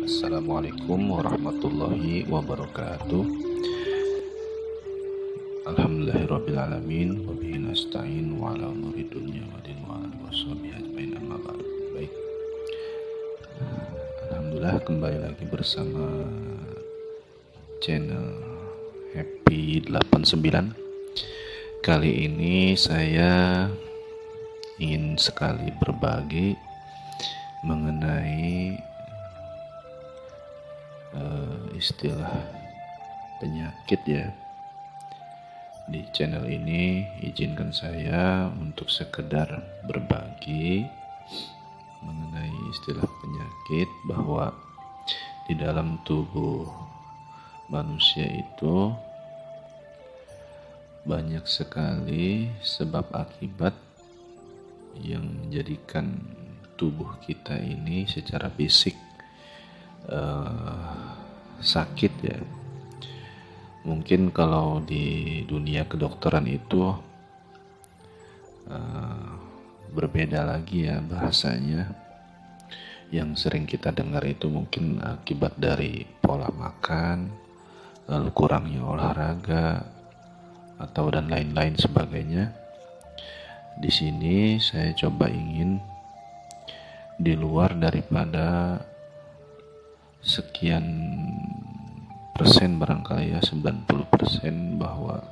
Assalamualaikum warahmatullahi wabarakatuh. Alhamdulillahirrabbilalamin. Wabihi nasta'in wa ala umuri dunya wa din wa ala washabihi ajmain amma ba'd. Baik, Alhamdulillah kembali lagi bersama channel Happy 89. Kali ini saya ingin sekali berbagi mengenai istilah penyakit ya. Di channel ini izinkan saya untuk sekedar berbagi mengenai istilah penyakit, bahwa di dalam tubuh manusia itu banyak sekali sebab akibat yang menjadikan tubuh kita ini secara fisik sakit ya. Mungkin kalau di dunia kedokteran itu berbeda lagi ya bahasanya. Yang sering kita dengar itu mungkin akibat dari pola makan, lalu kurangnya olahraga, atau dan lain-lain sebagainya. Di sini saya coba ingin di luar daripada sekian persen, barangkali ya 90%, bahwa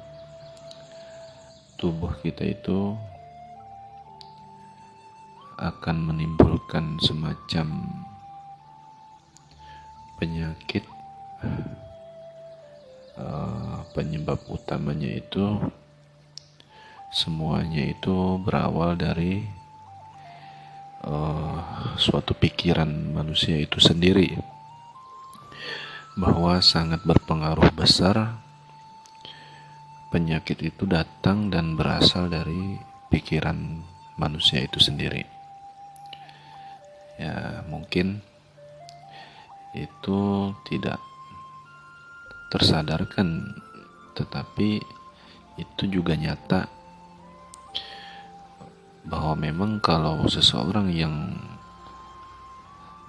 tubuh kita itu akan menimbulkan semacam penyakit. Penyebab utamanya itu semuanya itu berawal dari suatu pikiran manusia itu sendiri, bahwa sangat berpengaruh besar. Penyakit itu datang dan berasal dari pikiran manusia itu sendiri. Ya, mungkin itu tidak tersadarkan, tetapi itu juga nyata bahwa memang kalau seseorang yang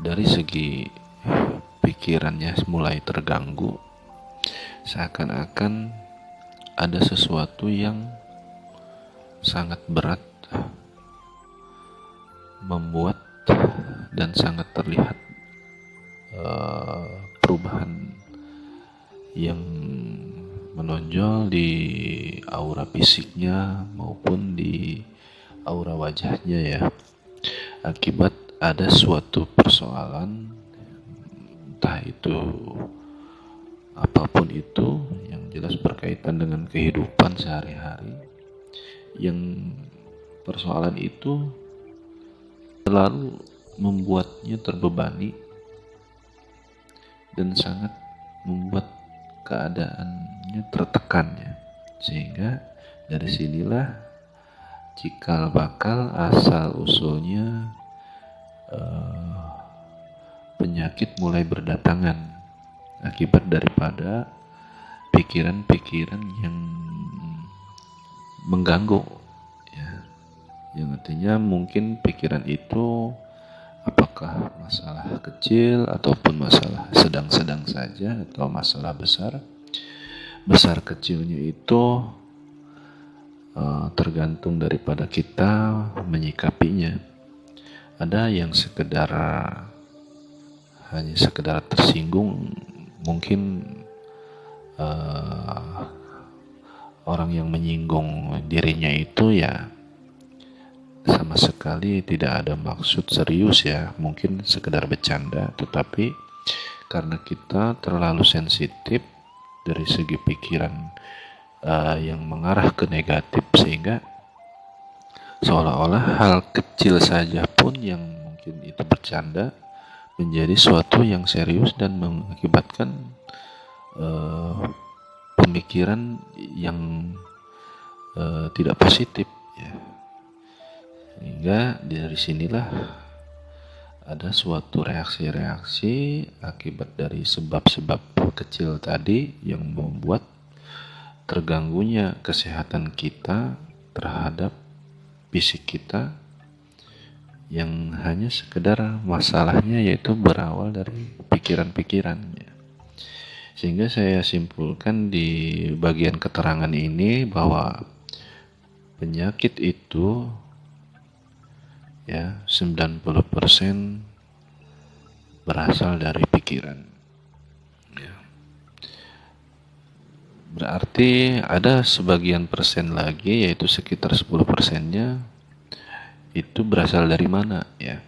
dari segi pikirannya mulai terganggu, seakan-akan ada sesuatu yang sangat berat membuat dan sangat terlihat perubahan yang menonjol di aura fisiknya maupun di aura wajahnya ya, akibat ada suatu persoalan, entah itu apapun itu, yang jelas berkaitan dengan kehidupan sehari-hari, yang persoalan itu selalu membuatnya terbebani dan sangat membuat keadaannya tertekan ya. Sehingga dari sinilah cikal bakal asal usulnya penyakit mulai berdatangan akibat daripada pikiran-pikiran yang mengganggu ya. Yang artinya mungkin pikiran itu apakah masalah kecil ataupun masalah sedang-sedang saja atau masalah besar. Besar kecilnya itu tergantung daripada kita menyikapinya. Ada yang hanya sekedar tersinggung, mungkin orang yang menyinggung dirinya itu ya sama sekali tidak ada maksud serius ya, mungkin sekedar bercanda, tetapi karena kita terlalu sensitif dari segi pikiran yang mengarah ke negatif, sehingga seolah-olah hal kecil saja pun yang mungkin itu bercanda menjadi suatu yang serius dan mengakibatkan pemikiran yang tidak positif ya. Sehingga dari sinilah ada suatu reaksi-reaksi akibat dari sebab-sebab kecil tadi yang membuat terganggunya kesehatan kita terhadap fisik kita yang hanya sekedar masalahnya yaitu berawal dari pikiran-pikirannya. Sehingga saya simpulkan di bagian keterangan ini bahwa penyakit itu ya 90% berasal dari pikiran. Ya. Berarti ada sebagian persen lagi, yaitu sekitar 10%-nya itu berasal dari mana ya.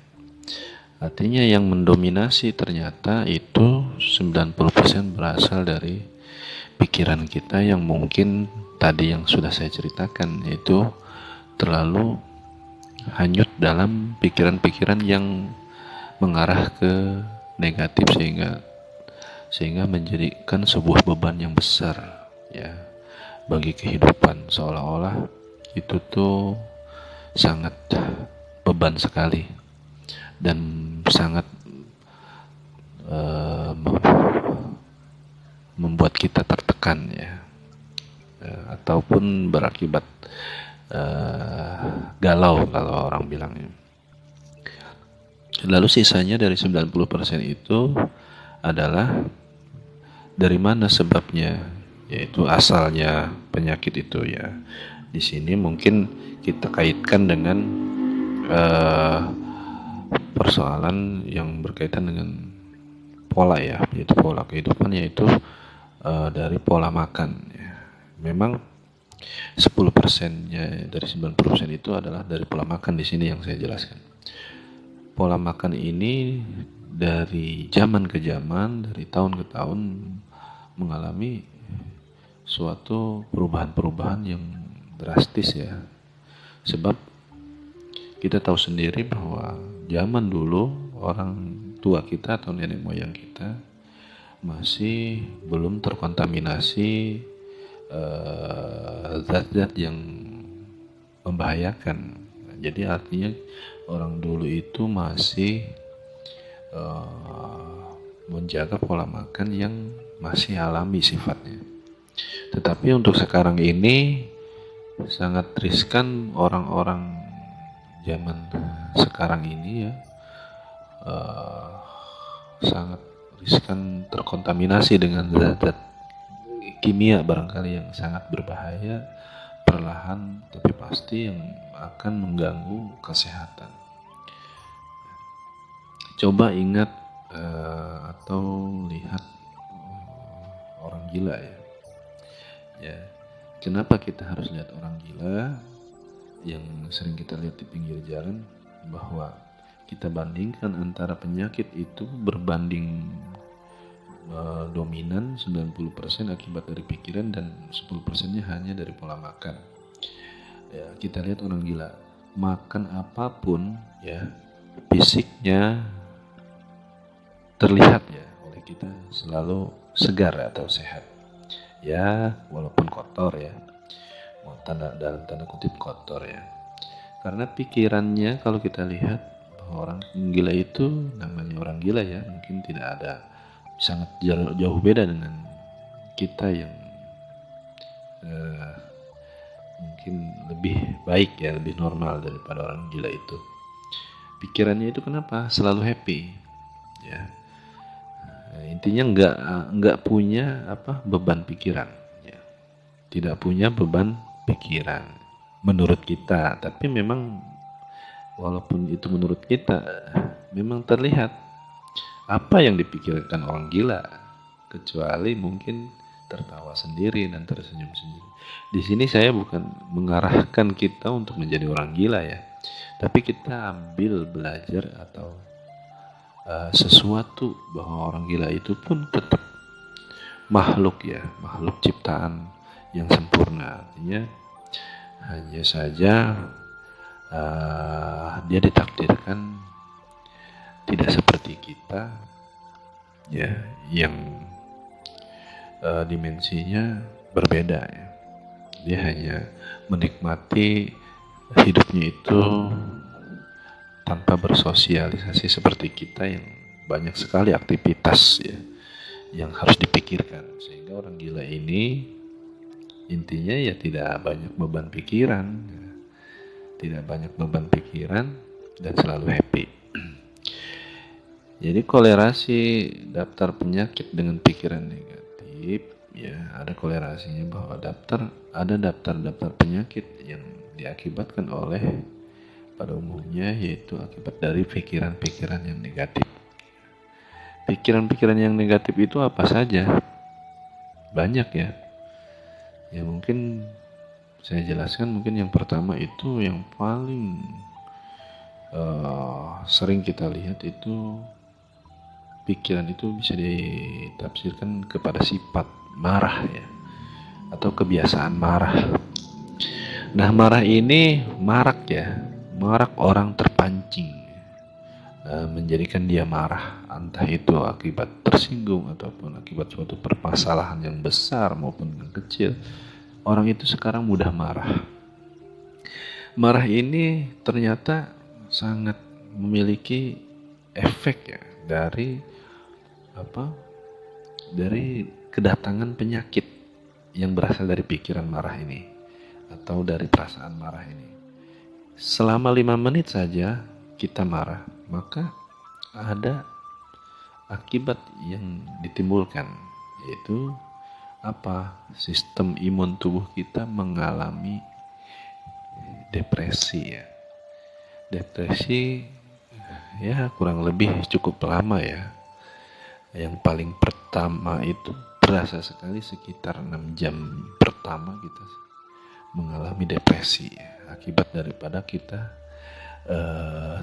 Artinya yang mendominasi ternyata itu 90% berasal dari pikiran kita yang mungkin tadi yang sudah saya ceritakan, yaitu terlalu hanyut dalam pikiran-pikiran yang mengarah ke negatif sehingga menjadikan sebuah beban yang besar ya bagi kehidupan, seolah-olah itu tuh sangat beban sekali dan sangat membuat kita tertekan ya, ataupun berakibat galau kalau orang bilangnya. Lalu sisanya dari 90% itu adalah dari mana sebabnya, yaitu asalnya penyakit itu ya. Di sini mungkin kita kaitkan dengan persoalan yang berkaitan dengan pola ya, yaitu pola kehidupan, yaitu dari pola makan ya. Memang 10%-nya dari 90% itu adalah dari pola makan. Di sini yang saya jelaskan. Pola makan ini dari zaman ke zaman, dari tahun ke tahun mengalami suatu perubahan-perubahan yang drastis ya. Sebab kita tahu sendiri bahwa zaman dulu orang tua kita atau nenek moyang kita masih belum terkontaminasi zat-zat yang membahayakan. Jadi artinya orang dulu itu masih menjaga pola makan yang masih alami sifatnya. Tetapi untuk sekarang ini sangat riskan orang-orang zaman sekarang ini ya, sangat riskan terkontaminasi dengan zat-zat kimia barangkali yang sangat berbahaya, perlahan tapi pasti yang akan mengganggu kesehatan. Coba ingat atau lihat orang gila ya. Ya, kenapa kita harus lihat orang gila yang sering kita lihat di pinggir jalan? Bahwa kita bandingkan antara penyakit itu berbanding dominan 90% akibat dari pikiran dan 10%-nya hanya dari pola makan. Ya, kita lihat orang gila, makan apapun ya, fisiknya terlihat ya oleh kita selalu segar atau sehat. Ya, walaupun kotor ya. Dalam tanda kutip kotor ya. Karena pikirannya kalau kita lihat bahwa orang gila itu namanya orang gila ya, mungkin tidak ada, sangat jauh beda dengan kita yang mungkin lebih baik ya, lebih normal daripada orang gila itu. Pikirannya itu kenapa selalu happy ya. Intinya nggak punya beban pikiran ya. Tidak punya beban pikiran menurut kita, tapi memang walaupun itu menurut kita memang terlihat apa yang dipikirkan orang gila, kecuali mungkin tertawa sendiri dan tersenyum sendiri. Di sini saya bukan mengarahkan kita untuk menjadi orang gila ya, tapi kita ambil belajar atau sesuatu bahwa orang gila itu pun tetap makhluk ya, makhluk ciptaan yang sempurna. Artinya hanya saja dia ditakdirkan tidak seperti kita ya, yang dimensinya berbeda ya. Dia hanya menikmati hidupnya itu tanpa bersosialisasi seperti kita yang banyak sekali aktivitas ya yang harus dipikirkan. Sehingga orang gila ini intinya ya tidak banyak beban pikiran, tidak banyak beban pikiran, dan selalu happy. Jadi kolerasi daftar penyakit dengan pikiran negatif, ya ada kolerasinya bahwa ada daftar penyakit yang diakibatkan oleh pada umumnya yaitu akibat dari pikiran-pikiran yang negatif. Pikiran-pikiran yang negatif itu apa saja? Banyak ya. Ya mungkin saya jelaskan, mungkin yang pertama itu yang paling sering kita lihat itu pikiran itu bisa ditafsirkan kepada sifat marah ya, atau kebiasaan marah. Nah marah ini marak orang terpancing menjadikan dia marah, entah itu akibat tersinggung ataupun akibat suatu permasalahan yang besar maupun yang kecil. Orang itu sekarang mudah marah. Marah ini ternyata sangat memiliki efek ya dari kedatangan penyakit yang berasal dari pikiran marah ini atau dari perasaan marah ini. Selama 5 menit saja kita marah, maka ada akibat yang ditimbulkan, yaitu sistem imun tubuh kita mengalami depresi ya. Depresi ya kurang lebih cukup lama ya. Yang paling pertama itu berasa sekali sekitar 6 jam pertama kita mengalami depresi ya, akibat daripada kita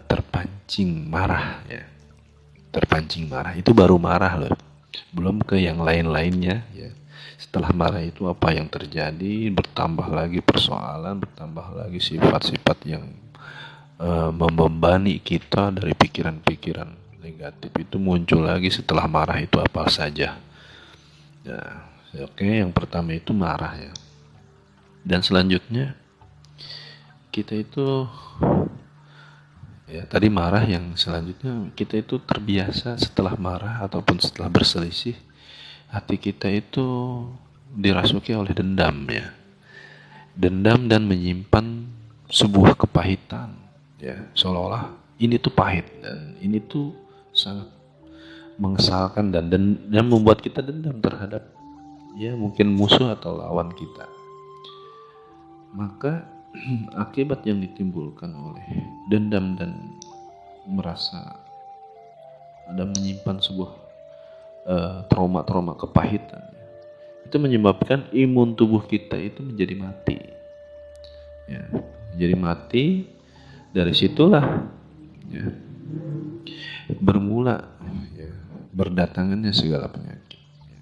terpancing marah ya. Terpancing marah itu baru marah loh, belum ke yang lain-lainnya ya. Setelah marah itu apa yang terjadi, bertambah lagi persoalan, bertambah lagi sifat-sifat yang membebani kita dari pikiran-pikiran negatif itu muncul lagi setelah marah itu apa saja ya. Oke, yang pertama itu marah ya, dan selanjutnya kita itu ya tadi marah, yang selanjutnya kita itu terbiasa setelah marah ataupun setelah berselisih, hati kita itu dirasuki oleh dendam ya. Dendam dan menyimpan sebuah kepahitan ya, seolah-olah ini tuh pahit dan ini tuh sangat mengesalkan dan membuat kita dendam terhadap ya mungkin musuh atau lawan kita. Maka akibat yang ditimbulkan oleh dendam dan merasa ada menyimpan sebuah trauma-trauma kepahitan itu menyebabkan imun tubuh kita itu menjadi mati ya, menjadi mati. Dari situlah ya, bermula ya, berdatangannya segala penyakit ya.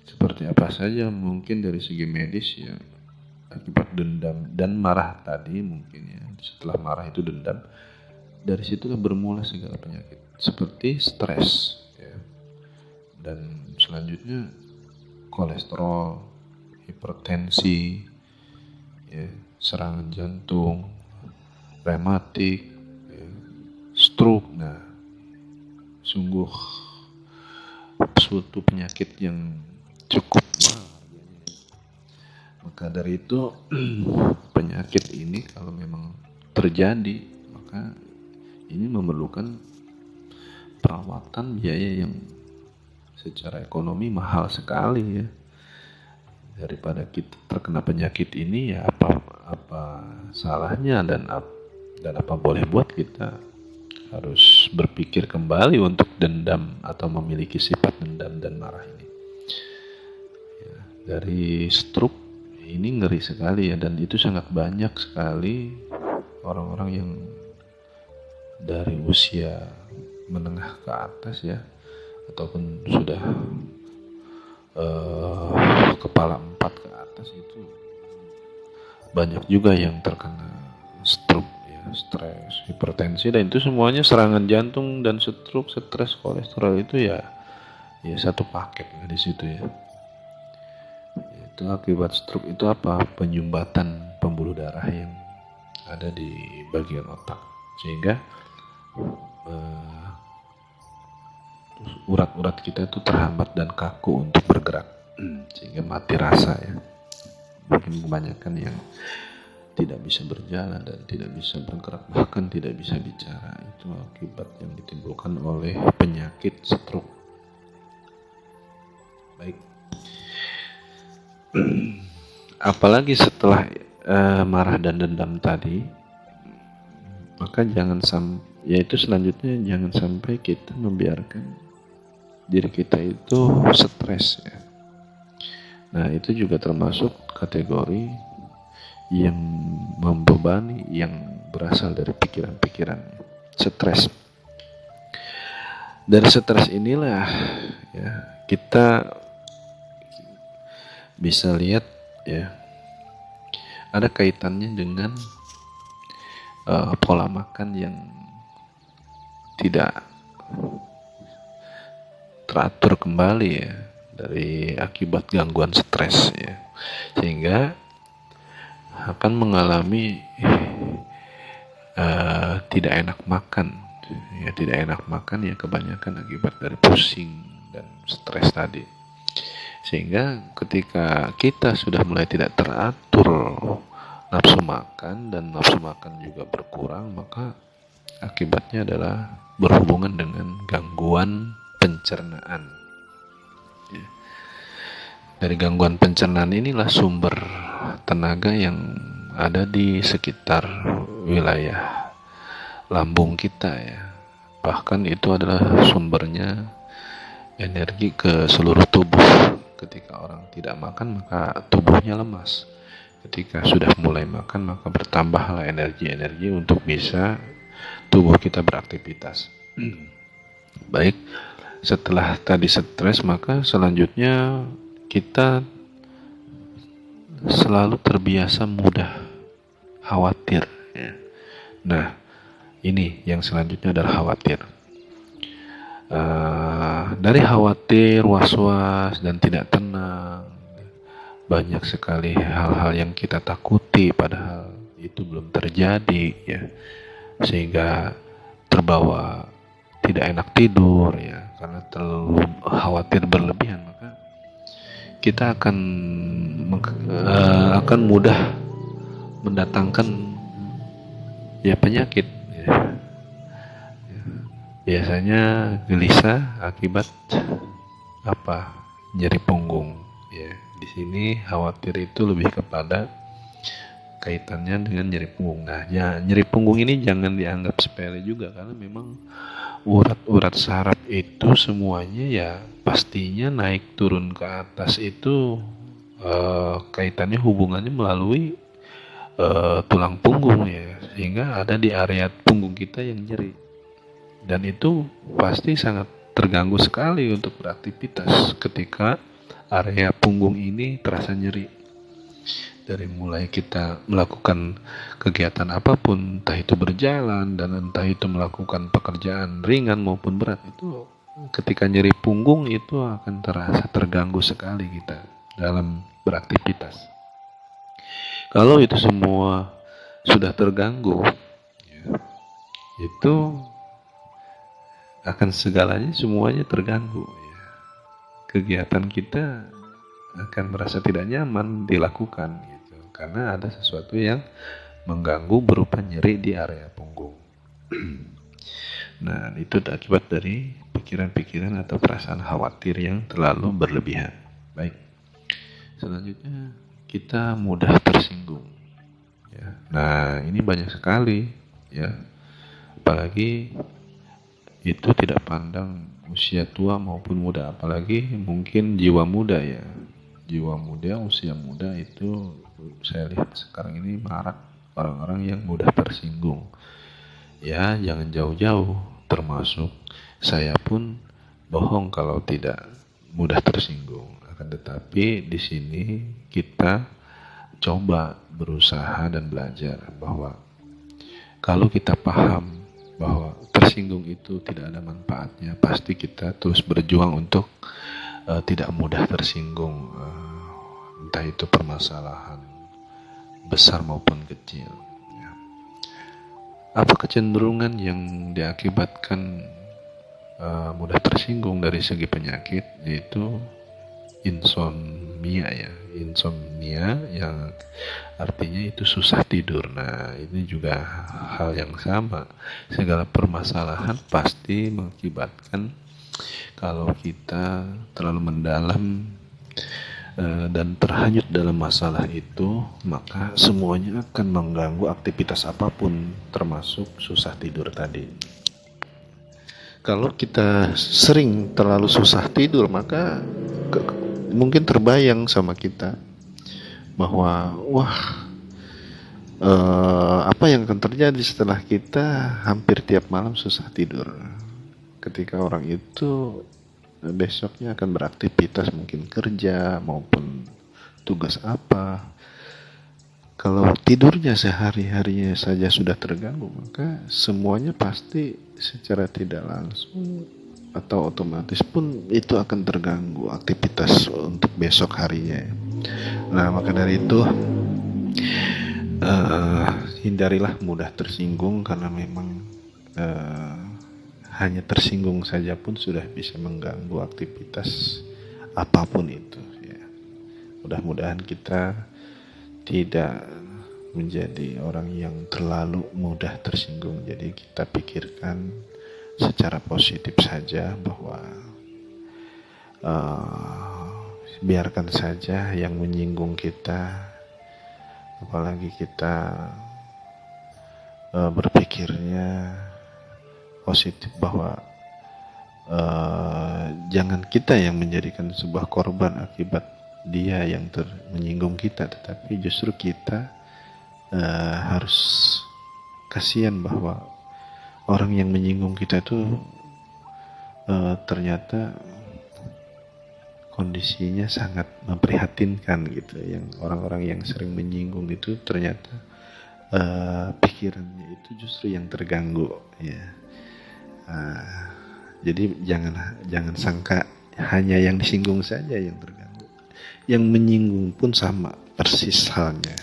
Seperti apa saja mungkin dari segi medis ya, akibat dendam dan marah tadi mungkin ya, setelah marah itu dendam, dari situlah bermula segala penyakit seperti stres ya, dan selanjutnya kolesterol, hipertensi ya, serangan jantung, rematik ya, stroke. Nah sungguh suatu penyakit yang cukup mahal. Maka dari itu penyakit ini kalau memang terjadi, maka ini memerlukan perawatan biaya yang secara ekonomi mahal sekali ya. Daripada kita terkena penyakit ini ya apa salahnya dan apa boleh buat kita harus berpikir kembali untuk dendam atau memiliki sifat dendam dan marah ini ya. Dari stroke ini ngeri sekali ya, dan itu sangat banyak sekali orang-orang yang dari usia menengah ke atas ya, ataupun sudah kepala 4 ke atas itu banyak juga yang terkena stroke ya, stres, hipertensi, dan itu semuanya serangan jantung dan stroke, stres, kolesterol itu ya satu paket lah di situ ya. Itu akibat stroke itu apa? Penyumbatan pembuluh darah yang ada di bagian otak, sehingga urat-urat kita itu terhambat dan kaku untuk bergerak, sehingga mati rasa ya. Mungkin kebanyakan yang tidak bisa berjalan dan tidak bisa bergerak, bahkan tidak bisa bicara. Itu akibat yang ditimbulkan oleh penyakit stroke. Baik, apalagi setelah marah dan dendam tadi, maka yaitu selanjutnya jangan sampai kita membiarkan diri kita itu stres ya. Nah, itu juga termasuk kategori yang membebani, yang berasal dari pikiran-pikiran stres. Dari stres inilah ya kita bisa lihat ya ada kaitannya dengan pola makan yang tidak teratur kembali ya dari akibat gangguan stres ya, sehingga akan mengalami tidak enak makan ya, kebanyakan akibat dari pusing dan stres tadi. Sehingga ketika kita sudah mulai tidak teratur nafsu makan dan nafsu makan juga berkurang, maka akibatnya adalah berhubungan dengan gangguan pencernaan. Dari gangguan pencernaan inilah sumber tenaga yang ada di sekitar wilayah lambung kita ya. Bahkan itu adalah sumbernya energi ke seluruh tubuh. Ketika orang tidak makan, maka tubuhnya lemas. Ketika sudah mulai makan, maka bertambahlah energi-energi untuk bisa tubuh kita beraktivitas. Baik, setelah tadi stres, maka selanjutnya kita selalu terbiasa mudah khawatir ya. Nah, ini yang selanjutnya adalah khawatir. Dari khawatir, was-was, dan tidak tenang, banyak sekali hal-hal yang kita takuti padahal itu belum terjadi ya, sehingga terbawa tidak enak tidur ya, karena terlalu khawatir berlebihan, maka kita akan mudah mendatangkan ya penyakit ya. Biasanya gelisah akibat nyeri punggung ya. Di sini khawatir itu lebih kepada kaitannya dengan nyeri punggung. Nah, ya, nyeri punggung ini jangan dianggap sepele juga, karena memang urat-urat saraf itu semuanya ya pastinya naik turun ke atas itu kaitannya hubungannya melalui tulang punggung ya, sehingga ada di area punggung kita yang nyeri, dan itu pasti sangat terganggu sekali untuk beraktivitas ketika area punggung ini terasa nyeri. Dari mulai kita melakukan kegiatan apapun, entah itu berjalan dan entah itu melakukan pekerjaan ringan maupun berat, itu ketika nyeri punggung itu akan terasa terganggu sekali kita dalam beraktivitas. Kalau itu semua sudah terganggu ya, itu akan segalanya semuanya terganggu ya. Kegiatan kita akan merasa tidak nyaman dilakukan gitu, karena ada sesuatu yang mengganggu berupa nyeri di area punggung. Nah, itu akibat dari pikiran-pikiran atau perasaan khawatir yang terlalu berlebihan. Baik, selanjutnya kita mudah tersinggung ya. Nah, ini banyak sekali ya, apalagi itu tidak pandang usia tua maupun muda, apalagi mungkin jiwa muda ya. Jiwa muda, usia muda itu saya lihat sekarang ini marak orang-orang yang mudah tersinggung. Ya, jangan jauh-jauh, termasuk saya pun bohong kalau tidak mudah tersinggung. Akan tetapi di sini kita coba berusaha dan belajar bahwa kalau kita paham bahwa tersinggung itu tidak ada manfaatnya, pasti kita terus berjuang untuk tidak mudah tersinggung, entah itu permasalahan besar maupun kecil ya. Apa kecenderungan yang diakibatkan mudah tersinggung dari segi penyakit, yaitu insomnia ya, insomnia yang artinya itu susah tidur. Nah, ini juga hal yang sama. Segala permasalahan pasti mengakibatkan kalau kita terlalu mendalam dan terhanyut dalam masalah itu, maka semuanya akan mengganggu aktivitas apapun, termasuk susah tidur tadi. Kalau kita sering terlalu susah tidur, maka mungkin terbayang sama kita bahwa apa yang akan terjadi setelah kita hampir tiap malam susah tidur. Ketika orang itu besoknya akan beraktivitas, mungkin kerja maupun tugas apa. Kalau tidurnya sehari-harinya saja sudah terganggu, maka semuanya pasti secara tidak langsung atau otomatis pun itu akan terganggu aktivitas untuk besok harinya. Nah, maka dari itu hindarilah mudah tersinggung, karena memang hanya tersinggung saja pun sudah bisa mengganggu aktivitas apapun itu ya. Mudah-mudahan kita tidak menjadi orang yang terlalu mudah tersinggung. Jadi kita pikirkan secara positif saja bahwa biarkan saja yang menyinggung kita, apalagi kita berpikirnya positif bahwa jangan kita yang menjadikan sebuah korban akibat dia yang menyinggung kita, tetapi justru kita harus kasihan bahwa orang yang menyinggung kita itu ternyata kondisinya sangat memprihatinkan gitu. Yang orang-orang yang sering menyinggung itu ternyata pikirannya itu justru yang terganggu ya. Jadi jangan sangka hanya yang disinggung saja yang terganggu, yang menyinggung pun sama persis halnya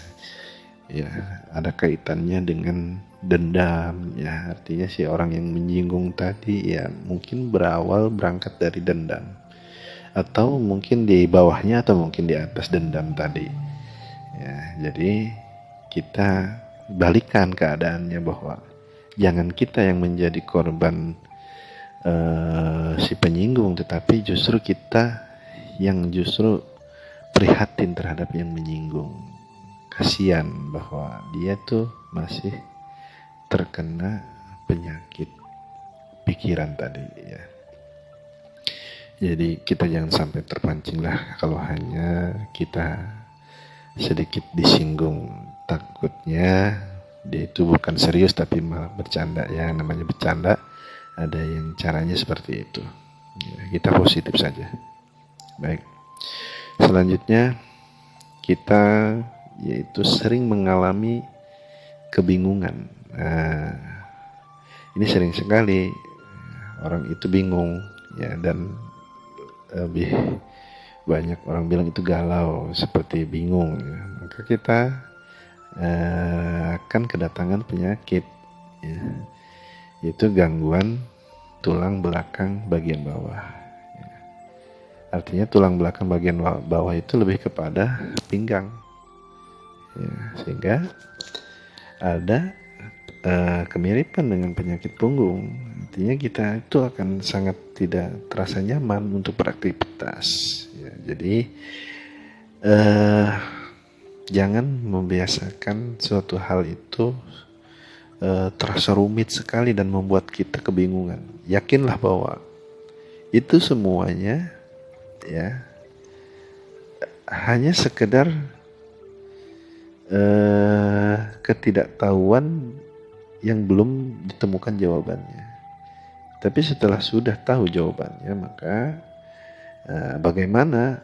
ya, ada kaitannya dengan dendam ya. Artinya si orang yang menyinggung tadi ya mungkin berangkat dari dendam, atau mungkin di bawahnya atau mungkin di atas dendam tadi ya. Jadi kita balikan keadaannya bahwa jangan kita yang menjadi korban si penyinggung, tetapi justru kita yang justru prihatin terhadap yang menyinggung. Kasihan bahwa dia tuh masih terkena penyakit pikiran tadi ya. Jadi kita jangan sampai terpancing lah kalau hanya kita sedikit disinggung. Takutnya dia itu bukan serius tapi malah bercanda ya. Namanya bercanda ada yang caranya seperti itu ya, kita positif saja. Baik, selanjutnya kita yaitu sering mengalami kebingungan. Nah, ini sering sekali orang itu bingung ya, dan lebih banyak orang bilang itu galau, seperti bingung ya. Maka kita akan kedatangan penyakit ya, yaitu gangguan tulang belakang bagian bawah ya. Artinya tulang belakang bagian bawah itu lebih kepada pinggang ya, sehingga ada kemiripan dengan penyakit punggung. Artinya kita itu akan sangat tidak terasa nyaman untuk beraktivitas ya. Jadi jangan membiasakan suatu hal itu terasa rumit sekali dan membuat kita kebingungan. Yakinlah bahwa itu semuanya ya hanya sekedar ketidaktahuan yang belum ditemukan jawabannya. Tapi setelah sudah tahu jawabannya, maka bagaimana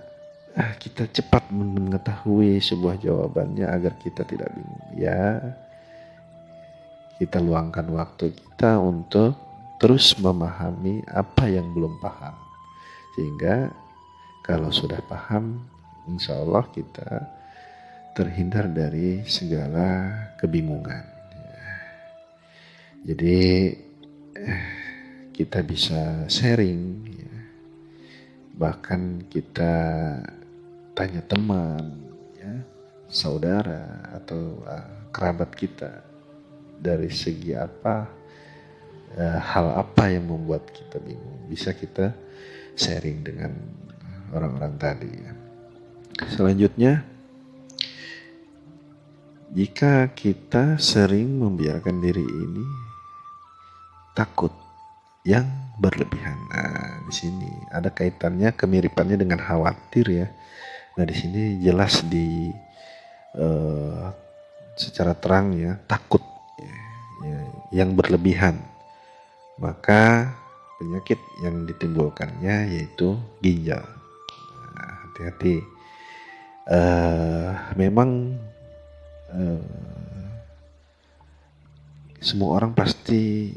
kita cepat mengetahui sebuah jawabannya agar kita tidak bingung ya. Kita luangkan waktu kita untuk terus memahami apa yang belum paham, sehingga kalau sudah paham, insya Allah kita terhindar dari segala kebingungan ya. Jadi kita bisa sharing ya. Bahkan kita tanya teman, ya, saudara atau kerabat kita, dari segi apa, hal apa yang membuat kita bingung, bisa kita sharing dengan orang-orang tadi, ya. Selanjutnya, jika kita sering membiarkan diri ini takut yang berlebihan. Nah, di sini ada kaitannya, kemiripannya dengan khawatir, ya. Nah, di sini jelas secara terang, ya, takut, ya, yang berlebihan. Maka penyakit yang ditimbulkannya yaitu ginjal. Nah, hati-hati. Memang semua orang pasti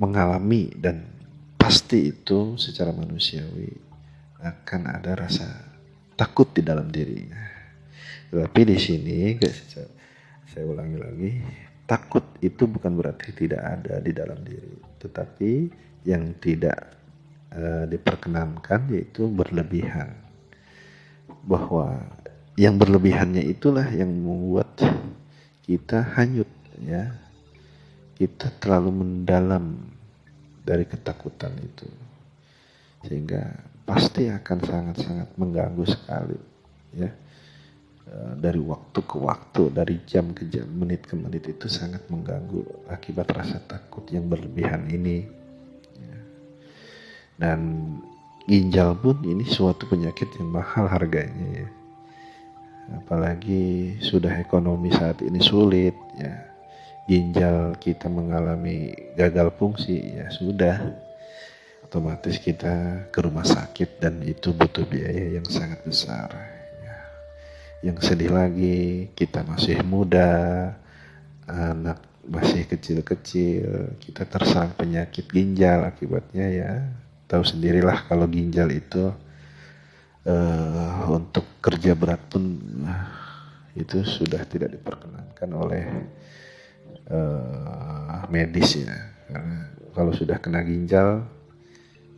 mengalami, dan pasti itu secara manusiawi akan ada rasa takut di dalam dirinya. Tetapi di sini saya ulangi lagi, takut itu bukan berarti tidak ada di dalam diri, tetapi yang tidak diperkenankan yaitu berlebihan. Bahwa yang berlebihannya itulah yang membuat kita hanyut, ya. Kita terlalu mendalam dari ketakutan itu, sehingga pasti akan sangat-sangat mengganggu sekali, ya. Dari waktu ke waktu, dari jam ke jam, menit ke menit, itu sangat mengganggu akibat rasa takut yang berlebihan ini, ya. Dan ginjal pun ini suatu penyakit yang mahal harganya, ya. Apalagi sudah ekonomi saat ini sulit, ya. Ginjal kita mengalami gagal fungsi, ya sudah, otomatis kita ke rumah sakit, dan itu butuh biaya yang sangat besar, ya. Yang sedih lagi, kita masih muda, anak masih kecil-kecil, kita terserang penyakit ginjal. Akibatnya, ya, tahu sendirilah kalau ginjal itu untuk kerja berat pun itu sudah tidak diperkenankan oleh medis, ya. Karena kalau sudah kena ginjal,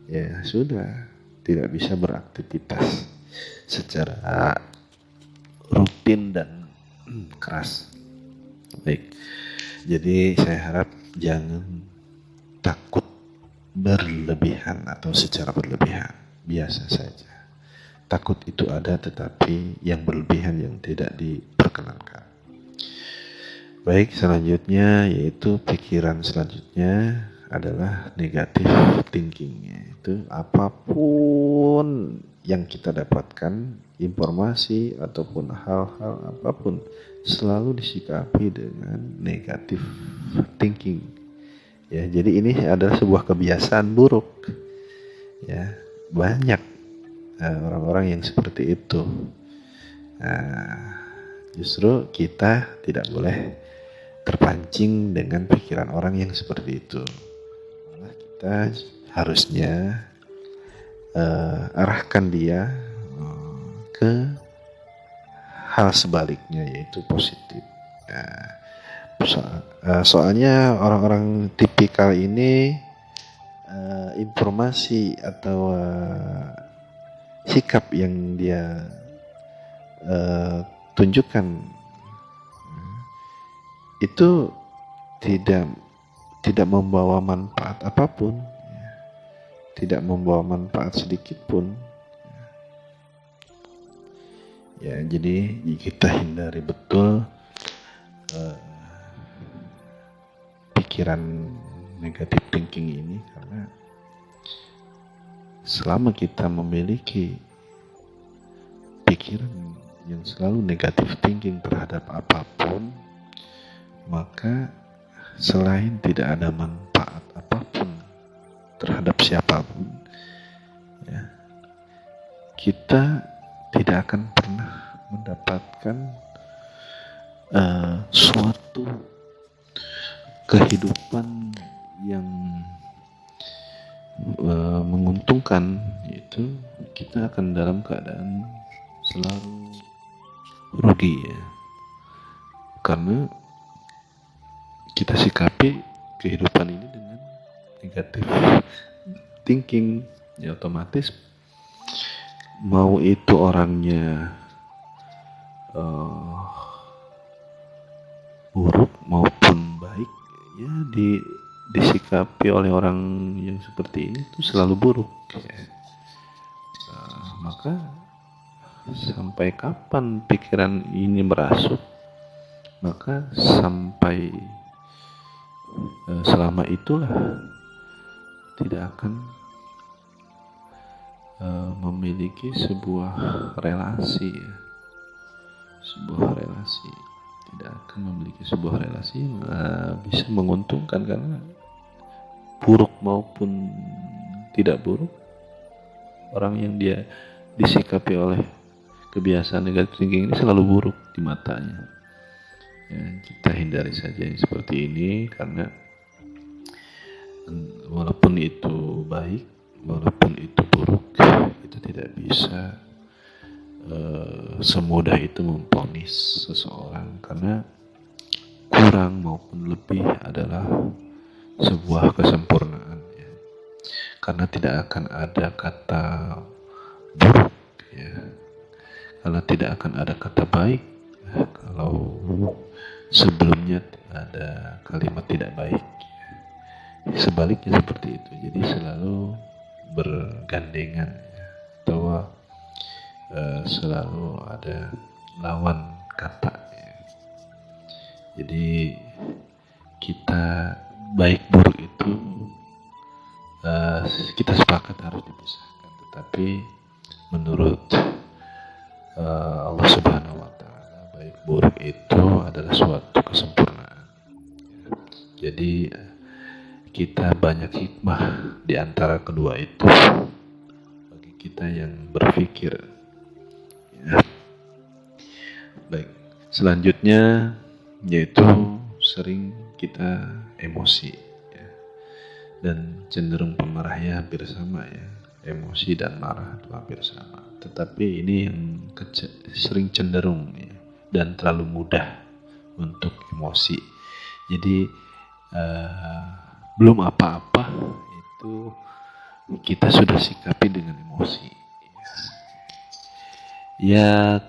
ya sudah tidak bisa beraktivitas secara rutin dan keras. Baik, jadi saya harap jangan takut berlebihan atau secara berlebihan, biasa saja. Takut itu ada, tetapi yang berlebihan yang tidak diperkenankan. Baik, selanjutnya yaitu pikiran selanjutnya adalah negative thinking. Itu apapun yang kita dapatkan, informasi ataupun hal-hal apapun, selalu disikapi dengan negative thinking. Ya, jadi ini adalah sebuah kebiasaan buruk. Ya, banyak orang-orang yang seperti itu. Nah, justru kita tidak boleh terpancing dengan pikiran orang yang seperti itu. Malah kita harusnya arahkan dia ke hal sebaliknya, yaitu positif. Soalnya orang-orang tipikal ini informasi atau sikap yang dia tunjukkan itu tidak membawa manfaat apapun, ya. Tidak membawa manfaat sedikit pun, ya. Jadi kita hindari betul pikiran negatif thinking ini, karena selama kita memiliki pikiran yang selalu negatif thinking terhadap apapun, maka selain tidak ada manfaat apapun terhadap siapapun, ya, kita tidak akan pernah mendapatkan suatu kehidupan yang menguntungkan. Itu kita akan dalam keadaan selalu rugi, ya. Karena kita sikapi kehidupan ini dengan negatif thinking, ya otomatis mau itu orangnya buruk maupun baik, ya disikapi oleh orang yang seperti ini itu selalu buruk ya. Maka sampai kapan pikiran ini merasuk, maka sampai selama itulah tidak akan memiliki sebuah relasi ya. Tidak akan memiliki sebuah relasi yang bisa menguntungkan, karena buruk maupun tidak buruk, orang yang dia disikapi oleh kebiasaan negatif thinking ini selalu buruk di matanya ya. Kita hindari saja yang seperti ini, karena walaupun itu baik, walaupun itu buruk, itu tidak bisa semudah itu memvonis seseorang, karena kurang maupun lebih adalah sebuah kesempurnaan ya. Karena tidak akan ada kata buruk ya, karena tidak akan ada kata baik ya, kalau sebelumnya ada kalimat tidak baik ya. Sebaliknya seperti itu, jadi selalu bergandengan ya, bahwa selalu ada lawan kata ya. Jadi kita baik buruk itu kita sepakat harus dipisahkan, tetapi menurut Allah Subhanahu wa Ta'ala, baik buruk itu adalah suatu kesempurnaan. Jadi kita banyak hikmah di antara kedua itu bagi kita yang berpikir ya. Baik, selanjutnya yaitu sering kita emosi ya, dan cenderung pemarah ya, hampir sama ya. Emosi dan marah itu hampir sama, tetapi ini yang sering cenderung ya, dan terlalu mudah untuk emosi. Jadi belum apa-apa itu kita sudah sikapi dengan emosi ya.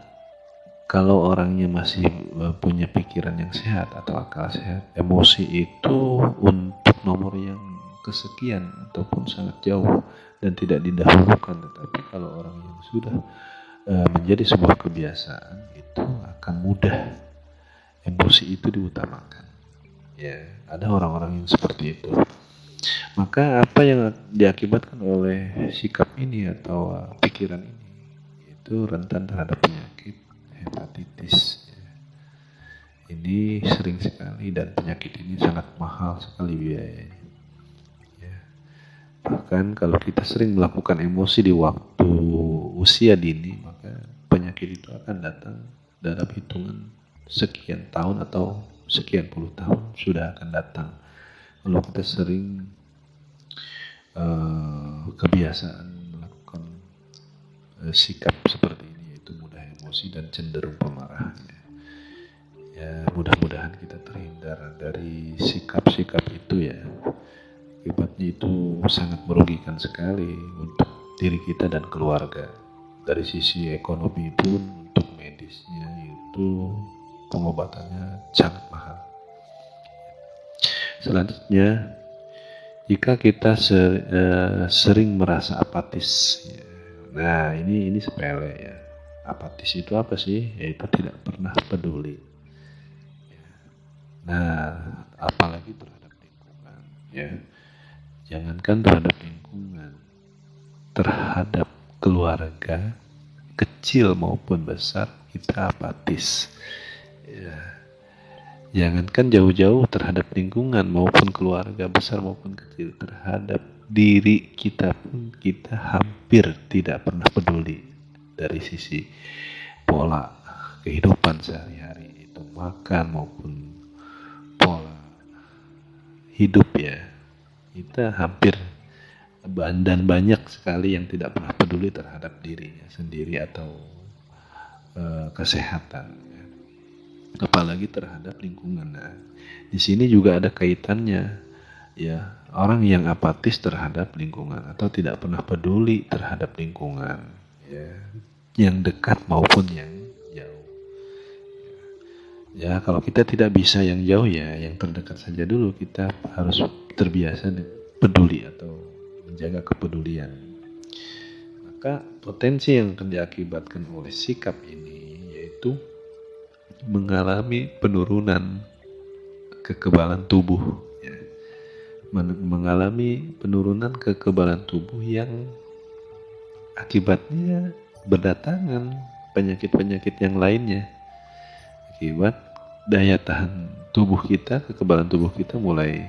Kalau orangnya masih punya pikiran yang sehat atau akal sehat, emosi itu untuk nomor yang kesekian ataupun sangat jauh dan tidak didahulukan. Tetapi kalau orang yang sudah menjadi sebuah kebiasaan, itu akan mudah emosi itu diutamakan ya. Ada orang-orang yang seperti itu. Maka apa yang diakibatkan oleh sikap ini atau pikiran ini, itu rentan terhadap penyakit hepatitis ya. Ini sering sekali, dan penyakit ini sangat mahal sekali biayanya ya. Bahkan kalau kita sering melakukan emosi di waktu usia dini, maka penyakit itu akan datang dalam hitungan sekian tahun atau sekian puluh tahun sudah akan datang. Kalau kita sering kebiasaan melakukan sikap seperti ini, yaitu mudah emosi dan cenderung pemarah ya. Mudah-mudahan kita terhindar dari sikap-sikap itu ya. Akibatnya itu sangat merugikan sekali untuk diri kita dan keluarga. Dari sisi ekonomi pun, untuk medisnya itu pengobatannya sangat mahal. Selanjutnya, jika kita sering merasa apatis ya. Nah ini sepele ya. Apatis itu apa sih? Yaitu tidak pernah peduli ya. Nah, apalagi terhadap lingkungan ya. Jangankan terhadap lingkungan, terhadap keluarga kecil maupun besar kita apatis ya. Jangankan jauh-jauh terhadap lingkungan maupun keluarga besar maupun kecil, terhadap diri kita pun kita hampir tidak pernah peduli. Dari sisi pola kehidupan sehari-hari, itu makan maupun pola hidup ya, kita hampir dan banyak sekali yang tidak pernah peduli terhadap dirinya sendiri atau kesehatan ya. Apalagi terhadap lingkungan. Nah, di sini juga ada kaitannya ya. Orang yang apatis terhadap lingkungan atau tidak pernah peduli terhadap lingkungan ya, yang dekat maupun yang jauh. Ya, kalau kita tidak bisa yang jauh ya, yang terdekat saja dulu. Kita harus terbiasa peduli atau menjaga kepedulian. Maka potensi yang akan diakibatkan oleh sikap ini yaitu mengalami penurunan kekebalan tubuh. Ya. Mengalami penurunan kekebalan tubuh yang akibatnya berdatangan penyakit-penyakit yang lainnya. Akibat daya tahan tubuh kita, kekebalan tubuh kita mulai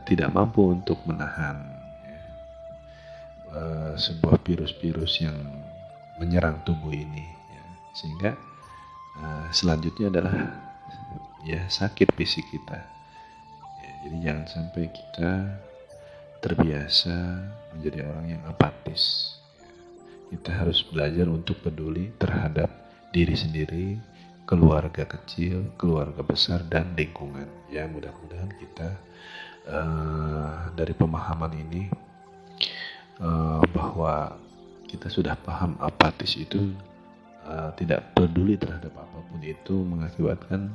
tidak mampu untuk menahan sebuah virus-virus yang menyerang tubuh ini, ya. Sehingga selanjutnya adalah ya sakit fisik kita. Ya, jadi jangan sampai kita terbiasa menjadi orang yang apatis. Ya. Kita harus belajar untuk peduli terhadap diri sendiri, keluarga kecil, keluarga besar, dan lingkungan. Ya, mudah-mudahan kita dari pemahaman ini bahwa kita sudah paham apatis itu tidak peduli terhadap apapun itu mengakibatkan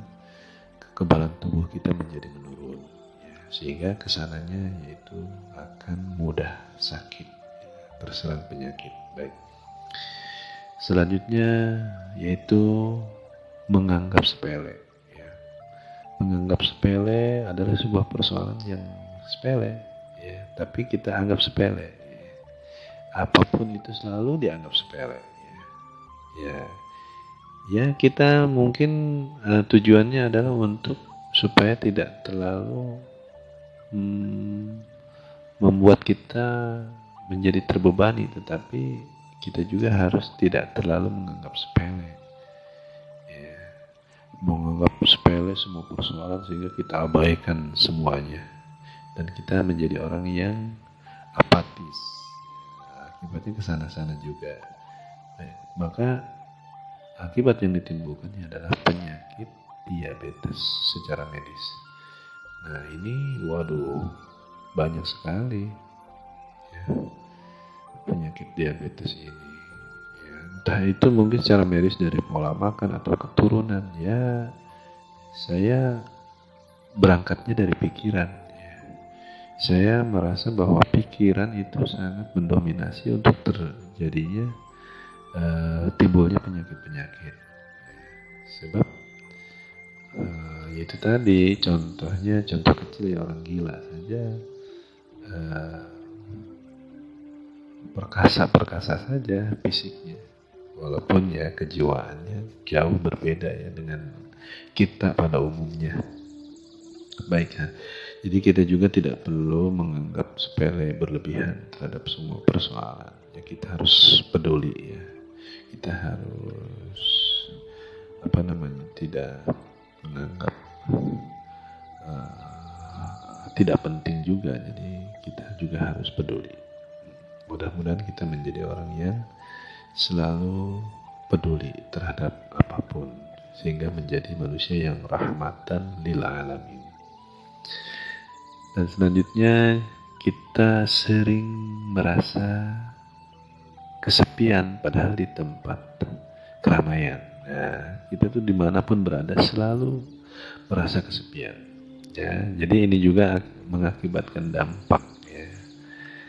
kekebalan tubuh kita menjadi menurun, ya, sehingga kesananya yaitu akan mudah sakit, ya, terserang penyakit. Baik. Selanjutnya yaitu menganggap sepele. Ya. Menganggap sepele adalah sebuah persoalan yang sepele, ya, tapi kita anggap sepele. Ya. Apapun itu selalu dianggap sepele. Ya, ya kita mungkin tujuannya adalah untuk supaya tidak terlalu membuat kita menjadi terbebani, tetapi kita juga harus tidak terlalu menganggap sepele. Ya, menganggap sepele semua persoalan sehingga kita abaikan semuanya dan kita menjadi orang yang apatis. Akibatnya kesana-sana juga. Maka akibat yang ditimbulkannya adalah penyakit diabetes secara medis. Nah ini waduh banyak sekali ya, penyakit diabetes ini. Ya, entah itu mungkin secara medis dari pola makan atau keturunan. Ya saya berangkatnya dari pikiran. Ya. Saya merasa bahwa pikiran itu sangat mendominasi untuk terjadinya timbulnya penyakit-penyakit. Sebab itu tadi contohnya, contoh kecil ya, orang gila saja perkasa saja fisiknya, walaupun ya kejiwaannya jauh berbeda ya dengan kita pada umumnya. Baik ya. Jadi kita juga tidak perlu menganggap sepele berlebihan terhadap semua persoalan. Ya, kita harus peduli ya. Kita harus tidak menganggap tidak penting juga. Jadi kita juga harus peduli. Mudah-mudahan kita menjadi orang yang selalu peduli terhadap apapun sehingga menjadi manusia yang rahmatan lil alamin. Dan selanjutnya kita sering merasa kesepian padahal di tempat keramaian. Nah, kita tuh dimanapun berada selalu merasa kesepian. Ya, jadi ini juga mengakibatkan dampak ya.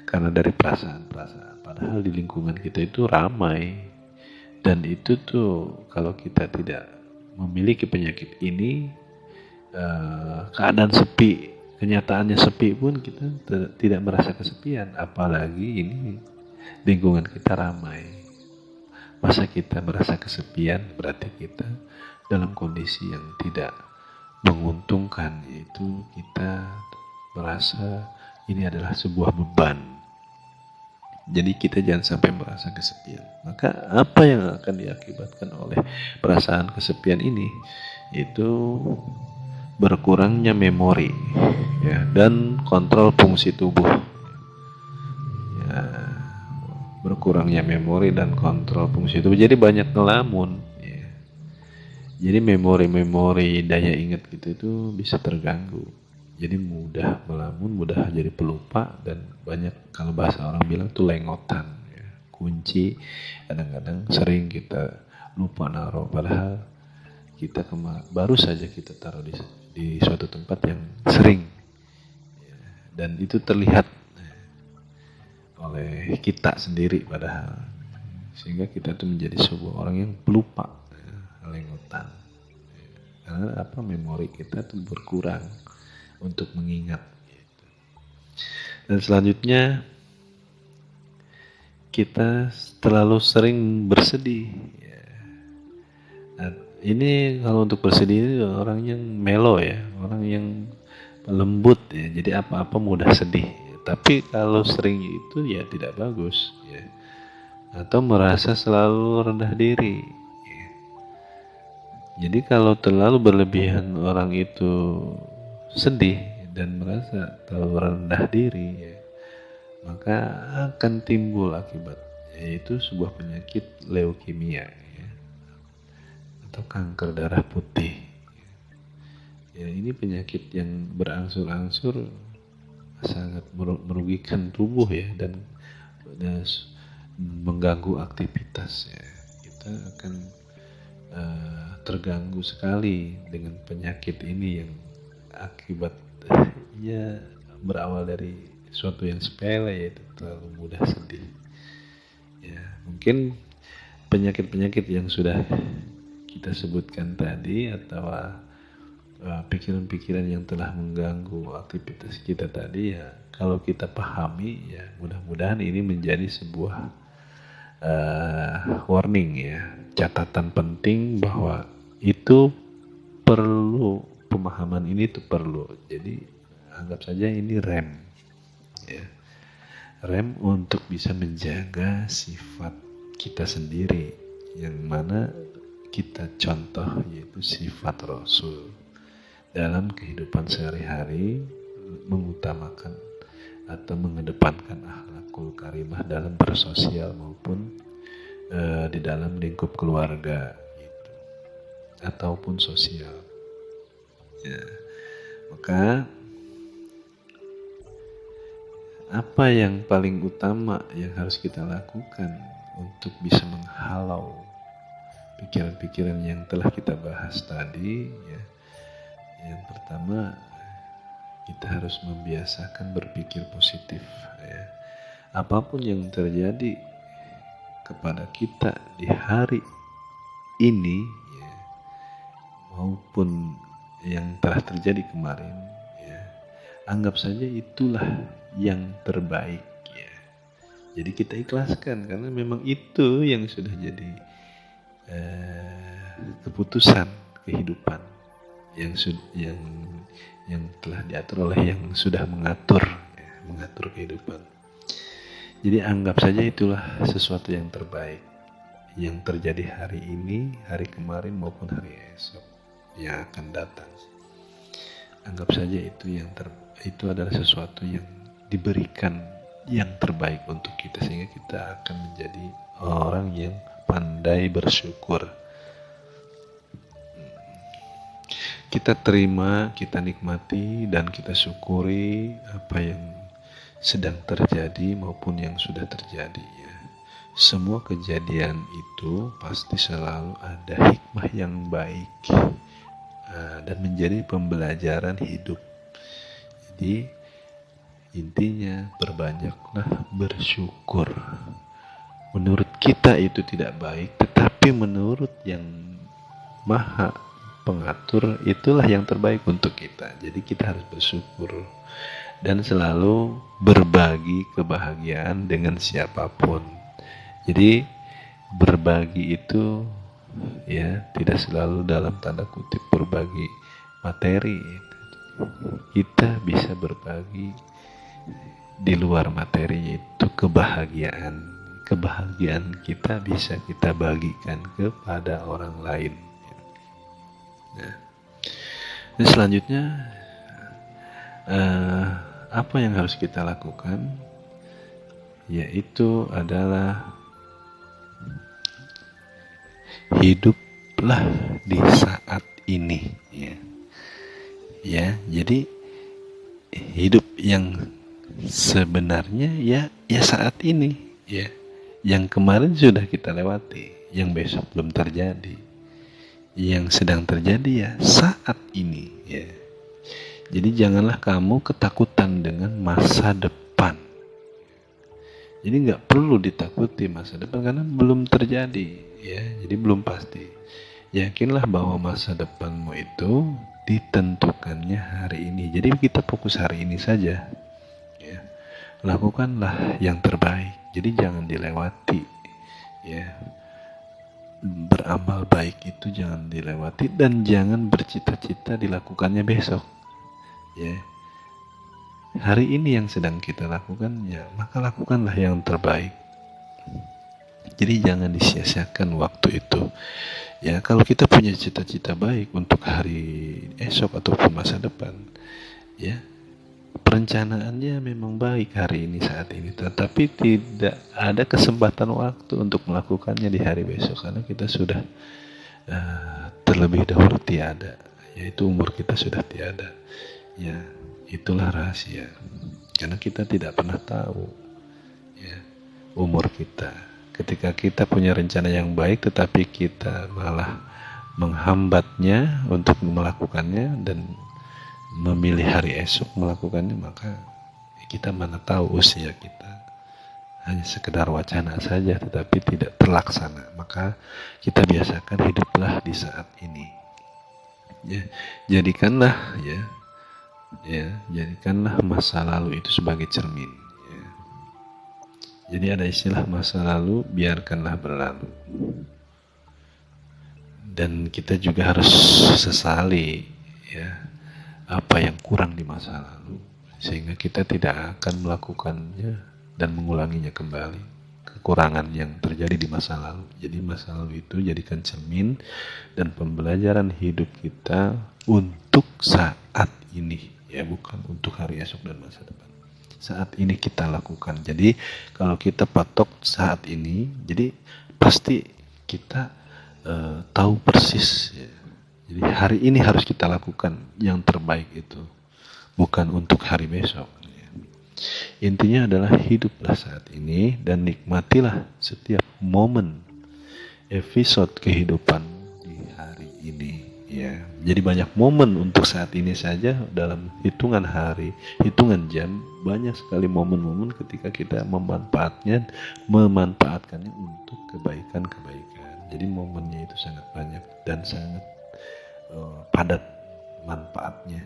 Karena dari perasaan-perasaan. Padahal di lingkungan kita itu ramai. Dan itu tuh kalau kita tidak memiliki penyakit ini, keadaan sepi, kenyataannya sepi pun kita tidak merasa kesepian. Apalagi ini lingkungan kita ramai. Masa kita merasa kesepian, berarti kita dalam kondisi yang tidak menguntungkan, yaitu kita merasa ini adalah sebuah beban. Jadi kita jangan sampai merasa kesepian. Maka apa yang akan diakibatkan oleh perasaan kesepian ini? Itu berkurangnya memori ya, dan kontrol fungsi tubuh. Ya, berkurangnya memori dan kontrol fungsi tubuh. Jadi banyak ngelamun ya. Jadi memori daya ingat kita itu bisa terganggu. Jadi mudah melamun, mudah jadi pelupa, dan banyak kalau bahasa orang bilang tuh lengotan ya. kunci, kadang-kadang sering kita lupa naruh, padahal kita baru saja kita taruh di suatu tempat yang sering, dan itu terlihat oleh kita sendiri padahal, sehingga kita tuh menjadi sebuah orang yang pelupa, lengutan, karena memori kita tuh berkurang untuk mengingat gitu. Dan selanjutnya kita terlalu sering bersedih ya. Nah, ini kalau untuk bersedih ini orang yang melo ya, orang yang lembut ya, jadi apa-apa mudah sedih. Tapi kalau sering itu ya tidak bagus ya. Atau merasa selalu rendah diri ya. Jadi kalau terlalu berlebihan orang itu sedih dan merasa terlalu rendah diri ya, maka akan timbul akibat, yaitu sebuah penyakit leukemia ya, atau kanker darah putih ya. Ini penyakit yang berangsur-angsur sangat merugikan tubuh ya, dan mengganggu aktivitas ya. Kita akan terganggu sekali dengan penyakit ini yang akibatnya berawal dari suatu yang sepele, yaitu terlalu mudah sedih ya. Mungkin penyakit-penyakit yang sudah kita sebutkan tadi, atau pikiran-pikiran yang telah mengganggu aktivitas kita tadi ya, kalau kita pahami ya, mudah-mudahan ini menjadi sebuah warning ya, catatan penting bahwa itu perlu, pemahaman ini tuh perlu. Jadi anggap saja ini rem ya, rem untuk bisa menjaga sifat kita sendiri, yang mana kita contoh yaitu sifat Rasul dalam kehidupan sehari-hari, mengutamakan atau mengedepankan akhlakul karimah dalam bersosial maupun di dalam lingkup keluarga gitu, ataupun sosial ya. Maka apa yang paling utama yang harus kita lakukan untuk bisa menghalau pikiran-pikiran yang telah kita bahas tadi ya? Yang pertama, kita harus membiasakan berpikir positif ya. Apapun yang terjadi kepada kita di hari ini ya, maupun yang telah terjadi kemarin ya, anggap saja itulah yang terbaik ya. Jadi kita ikhlaskan, karena memang itu yang sudah jadi keputusan kehidupan yang telah diatur oleh yang sudah mengatur kehidupan. Jadi anggap saja itulah sesuatu yang terbaik yang terjadi hari ini, hari kemarin maupun hari esok yang akan datang. Anggap saja itu adalah sesuatu yang diberikan yang terbaik untuk kita, sehingga kita akan menjadi orang yang pandai bersyukur. Kita terima, kita nikmati, dan kita syukuri apa yang sedang terjadi maupun yang sudah terjadi ya. Semua kejadian itu pasti selalu ada hikmah yang baik dan menjadi pembelajaran hidup. Jadi intinya berbanyaklah bersyukur. Menurut kita itu tidak baik, tetapi menurut yang Maha Pengatur itulah yang terbaik untuk kita. Jadi kita harus bersyukur dan selalu berbagi kebahagiaan dengan siapapun. Jadi berbagi itu ya tidak selalu dalam tanda kutip berbagi materi. Kita bisa berbagi di luar materi, itu kebahagiaan. Kebahagiaan kita bisa kita bagikan kepada orang lain. Nah, dan selanjutnya apa yang harus kita lakukan? Yaitu adalah hiduplah di saat ini ya. Jadi hidup yang sebenarnya ya saat ini ya. Yang kemarin sudah kita lewati, yang besok belum terjadi. Yang sedang terjadi ya saat ini ya. Jadi janganlah kamu ketakutan dengan masa depan. Jadi nggak perlu ditakuti masa depan karena belum terjadi ya. Jadi belum pasti. Yakinlah bahwa masa depanmu itu ditentukannya hari ini. Jadi kita fokus hari ini saja ya. Lakukanlah yang terbaik. Jadi jangan dilewati ya. Beramal baik itu jangan dilewati dan jangan bercita-cita dilakukannya besok ya. Hari ini yang sedang kita lakukan ya, maka lakukanlah yang terbaik. Jadi jangan disia-siakan waktu itu ya. Kalau kita punya cita-cita baik untuk hari esok ataupun masa depan ya, perencanaannya memang baik hari ini saat ini, tetapi tidak ada kesempatan waktu untuk melakukannya di hari besok karena kita sudah terlebih dahulu tiada, yaitu umur kita sudah tiada ya. Itulah rahasia karena kita tidak pernah tahu ya umur kita. Ketika kita punya rencana yang baik tetapi kita malah menghambatnya untuk melakukannya dan memilih hari esok melakukannya, maka kita mana tahu usia kita hanya sekedar wacana saja tetapi tidak terlaksana. Maka kita biasakan hiduplah di saat ini ya. Jadikanlah masa lalu itu sebagai cermin ya. Jadi ada istilah masa lalu biarkanlah berlalu, dan kita juga harus sesali ya apa yang kurang di masa lalu sehingga kita tidak akan melakukannya dan mengulanginya kembali, kekurangan yang terjadi di masa lalu. Jadi masa lalu itu jadikan cermin dan pembelajaran hidup kita untuk saat ini ya, bukan untuk hari esok dan masa depan. Saat ini kita lakukan. Jadi kalau kita patok saat ini, jadi pasti kita tahu persis ya. Jadi hari ini harus kita lakukan yang terbaik itu, bukan untuk hari besok ya. Intinya adalah hiduplah saat ini dan nikmatilah setiap momen episode kehidupan di hari ini ya. Jadi banyak momen untuk saat ini saja dalam hitungan hari, hitungan jam, banyak sekali momen-momen ketika kita memanfaatkannya untuk kebaikan-kebaikan. Jadi momennya itu sangat banyak dan sangat padat manfaatnya.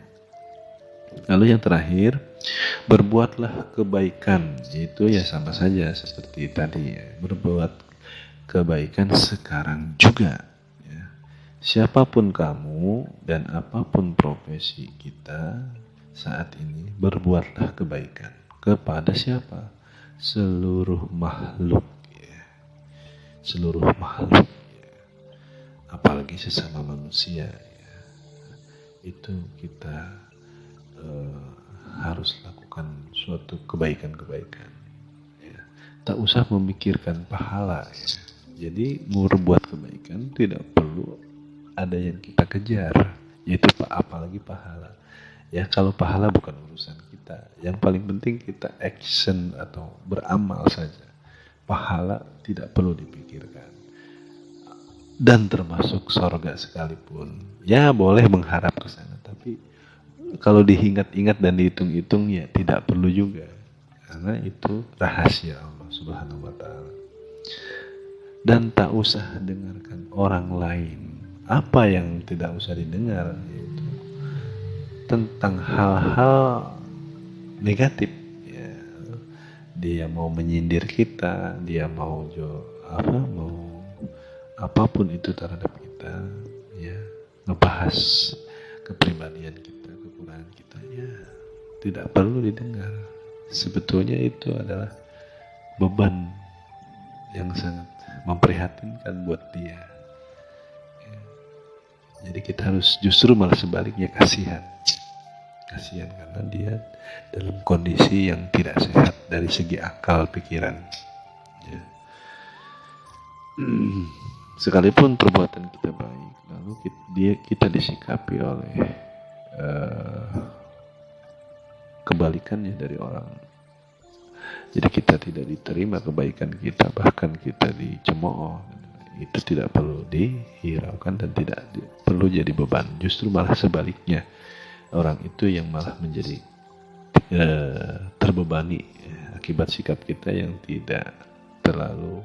Lalu yang terakhir, berbuatlah kebaikan. Itu ya sama saja seperti tadi ya, berbuat kebaikan sekarang juga ya. Siapapun kamu dan apapun profesi kita saat ini, berbuatlah kebaikan kepada siapa? Seluruh makhluk ya. Seluruh makhluk ya. Apalagi sesama manusia ya. Itu kita harus lakukan suatu kebaikan-kebaikan ya. Tak usah memikirkan pahala ya. Jadi berbuat kebaikan tidak perlu ada yang kita kejar, yaitu apalagi pahala ya. Kalau pahala bukan urusan kita, yang paling penting kita action atau beramal saja. Pahala tidak perlu dipikirkan, dan termasuk sorga sekalipun ya boleh mengharap ke sana, tapi kalau diingat-ingat dan dihitung-hitung ya tidak perlu juga, karena itu rahasia Allah Subhanahu wa Ta'ala. Dan tak usah dengarkan orang lain. Apa yang tidak usah didengar, yaitu tentang hal-hal negatif ya. Dia mau menyindir kita, dia mau apapun itu terhadap kita ya, ngebahas kepribadian kita, kekurangan kita ya, tidak perlu didengar. Sebetulnya itu adalah beban yang sangat memprihatinkan buat dia ya. Jadi kita harus justru malah sebaliknya kasihan karena dia dalam kondisi yang tidak sehat dari segi akal pikiran ya. Sekalipun perbuatan kita baik, lalu kita disikapi oleh kebalikannya dari orang Jadi kita tidak diterima kebaikan kita, bahkan kita dicemooh, itu tidak perlu dihiraukan dan tidak perlu jadi beban. Justru malah sebaliknya, orang itu yang malah menjadi terbebani akibat sikap kita yang tidak terlalu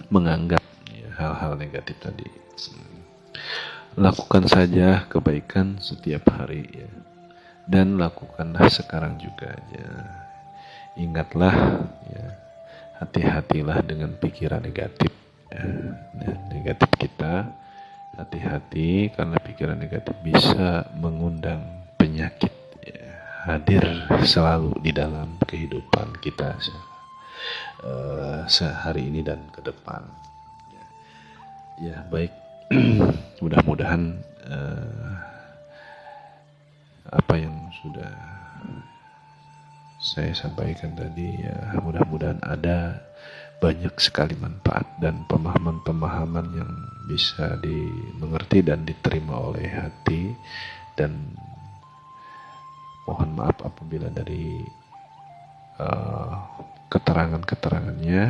menganggap hal-hal negatif tadi. Lakukan saja kebaikan setiap hari ya, dan lakukanlah sekarang juga ya. Ingatlah ya, hati-hatilah dengan pikiran negatif ya. Negatif kita, hati-hati karena pikiran negatif bisa mengundang penyakit ya, hadir selalu di dalam kehidupan kita sehari ini dan ke depan ya. Baik, mudah-mudahan apa yang sudah saya sampaikan tadi ya, mudah-mudahan ada banyak sekali manfaat dan pemahaman-pemahaman yang bisa dimengerti dan diterima oleh hati. Dan mohon maaf apabila dari keterangan-keterangannya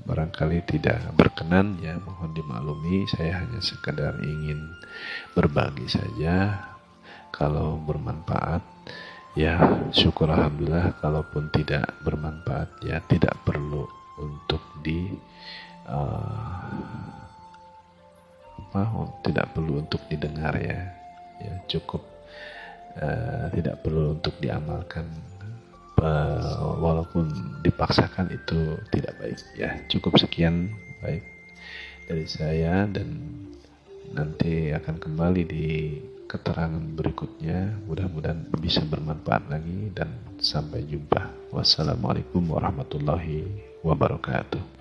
barangkali tidak berkenan ya, mohon dimaklumi. Saya hanya sekedar ingin berbagi saja. Kalau bermanfaat ya syukur alhamdulillah, kalaupun tidak bermanfaat ya tidak perlu untuk tidak perlu untuk didengar ya cukup, tidak perlu untuk diamalkan, walaupun dipaksakan itu tidak baik ya. Cukup sekian baik dari saya, dan nanti akan kembali di keterangan berikutnya. Mudah-mudahan bisa bermanfaat lagi, dan sampai jumpa. Wassalamualaikum warahmatullahi wabarakatuh.